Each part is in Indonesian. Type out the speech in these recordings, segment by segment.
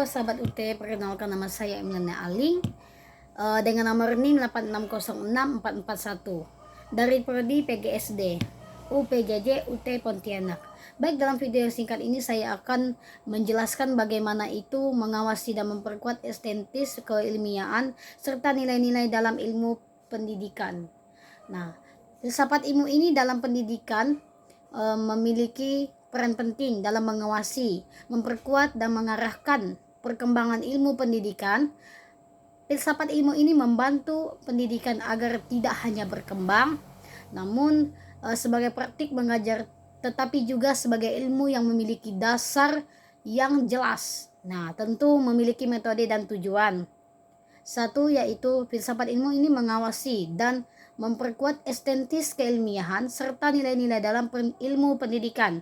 sahabat UT, perkenalkan nama saya Emiliana Aling dengan nomor NIM 8606441 dari Prodi PGSD UPJJ UT Pontianak. Baik, dalam video singkat ini saya akan menjelaskan bagaimana itu mengawasi dan memperkuat estetis keilmiahan serta nilai-nilai dalam ilmu pendidikan. Nah, filsafat ilmu ini dalam pendidikan memiliki peran penting dalam mengawasi, memperkuat dan mengarahkan perkembangan ilmu pendidikan. Filsafat ilmu ini membantu pendidikan agar tidak hanya berkembang, namun sebagai praktik mengajar, tetapi juga sebagai ilmu yang memiliki dasar yang jelas. Nah, tentu memiliki metode dan tujuan. Satu, yaitu filsafat ilmu ini mengawasi dan memperkuat estetis keilmiahan serta nilai-nilai dalam ilmu pendidikan.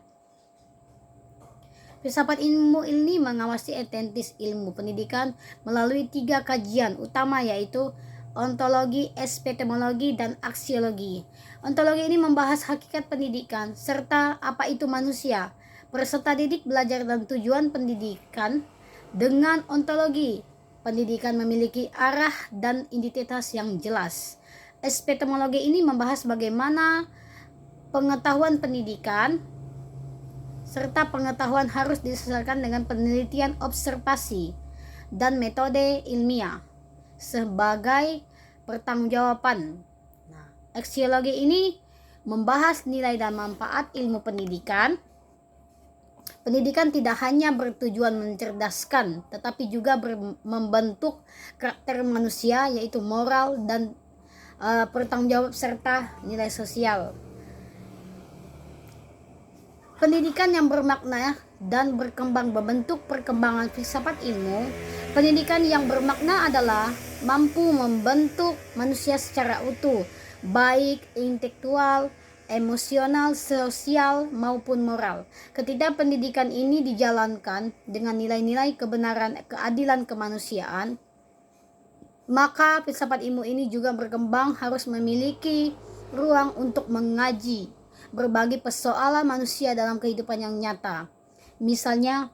Filsafat ilmu ini mengawasi estetis ilmu pendidikan melalui 3 kajian utama, yaitu ontologi, epistemologi, dan aksiologi. Ontologi ini membahas hakikat pendidikan serta apa itu manusia. Peserta didik belajar dan tujuan pendidikan. Dengan ontologi, pendidikan memiliki arah dan identitas yang jelas. Epistemologi ini membahas bagaimana pengetahuan pendidikan serta pengetahuan harus disesuaikan dengan penelitian, observasi, dan metode ilmiah sebagai pertanggungjawaban. Nah, aksiologi ini membahas nilai dan manfaat ilmu pendidikan. Pendidikan tidak hanya bertujuan mencerdaskan, tetapi juga membentuk karakter manusia, yaitu moral dan bertanggung jawab serta nilai sosial. Pendidikan yang bermakna dan berkembang membentuk perkembangan filsafat ilmu. Pendidikan yang bermakna adalah mampu membentuk manusia secara utuh, baik intelektual, emosional, sosial, maupun moral. Ketika pendidikan ini dijalankan dengan nilai-nilai kebenaran, keadilan, kemanusiaan, maka filsafat ilmu ini juga berkembang harus memiliki ruang untuk mengaji berbagai persoalan manusia dalam kehidupan yang nyata. Misalnya,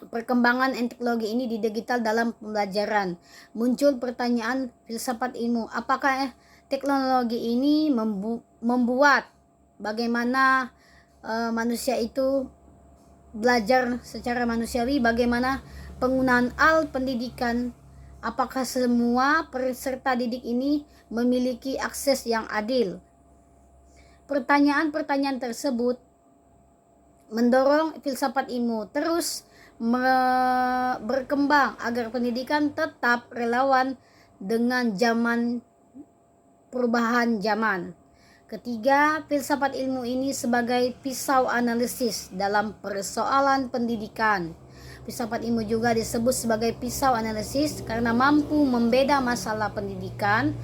perkembangan teknologi ini di digital dalam pembelajaran. Muncul pertanyaan filsafat ilmu, apakah teknologi ini membuat bagaimana manusia itu belajar secara manusiawi, bagaimana penggunaan alat pendidikan, apakah semua peserta didik ini memiliki akses yang adil. Pertanyaan-pertanyaan tersebut mendorong filsafat ilmu terus berkembang agar pendidikan tetap relevan dengan perubahan zaman. Ketiga, filsafat ilmu ini sebagai pisau analisis dalam persoalan pendidikan. Filsafat ilmu juga disebut sebagai pisau analisis karena mampu membeda masalah pendidikan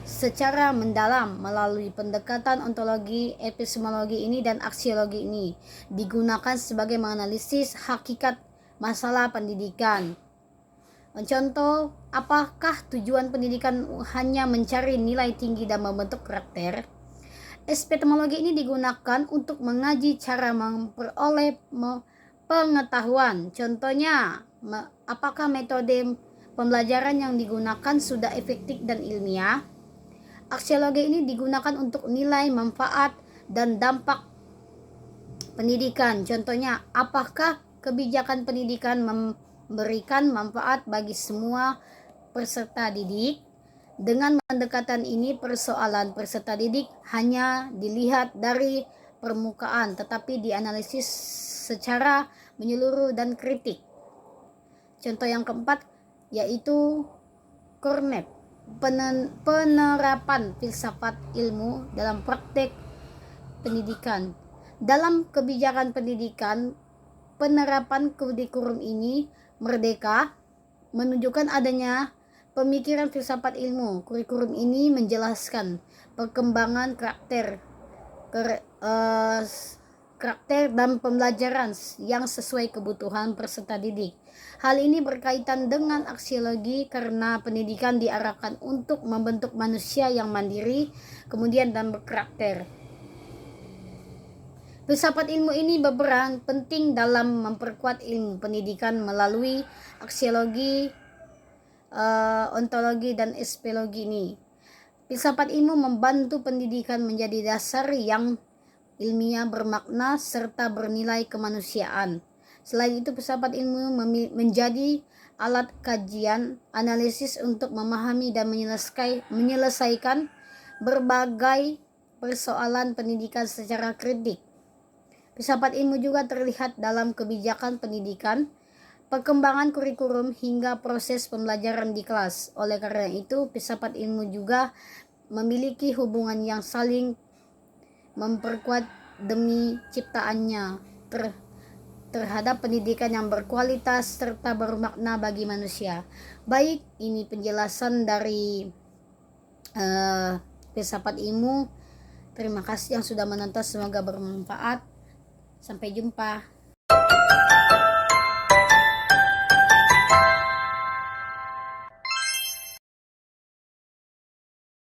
secara mendalam melalui pendekatan ontologi, epistemologi ini dan aksiologi ini digunakan sebagai menganalisis hakikat masalah pendidikan. Contoh, apakah tujuan pendidikan hanya mencari nilai tinggi dan membentuk karakter? Epistemologi ini digunakan untuk mengaji cara memperoleh pengetahuan. Contohnya, apakah metode pembelajaran yang digunakan sudah efektif dan ilmiah? Aksiologi ini digunakan untuk nilai manfaat dan dampak pendidikan. Contohnya, apakah kebijakan pendidikan memberikan manfaat bagi semua peserta didik? Dengan pendekatan ini, persoalan peserta didik hanya dilihat dari permukaan, tetapi dianalisis secara menyeluruh dan kritik. Contoh yang keempat yaitu Kornep, penerapan filsafat ilmu dalam praktek pendidikan. Dalam kebijakan pendidikan, penerapan kurikulum ini merdeka, menunjukkan adanya pemikiran filsafat ilmu. Kurikulum ini menjelaskan perkembangan karakter dan pembelajaran yang sesuai kebutuhan peserta didik. Hal ini berkaitan dengan aksiologi karena pendidikan diarahkan untuk membentuk manusia yang mandiri, kemudian dan berkarakter. Filsafat ilmu ini berperan penting dalam memperkuat ilmu pendidikan melalui aksiologi, ontologi, dan epistemologi ini. Filsafat ilmu membantu pendidikan menjadi dasar yang ilmiah, bermakna, serta bernilai kemanusiaan. Selain itu, filsafat ilmu menjadi alat kajian, analisis untuk memahami dan menyelesaikan berbagai persoalan pendidikan secara kritik. Filsafat ilmu juga terlihat dalam kebijakan pendidikan, perkembangan kurikulum, hingga proses pembelajaran di kelas. Oleh karena itu, filsafat ilmu juga memiliki hubungan yang saling memperkuat demi ciptaannya terhadap pendidikan yang berkualitas serta bermakna bagi manusia. Baik, ini penjelasan dari filsafat ilmu. Terima kasih yang sudah menonton, semoga bermanfaat. Sampai jumpa.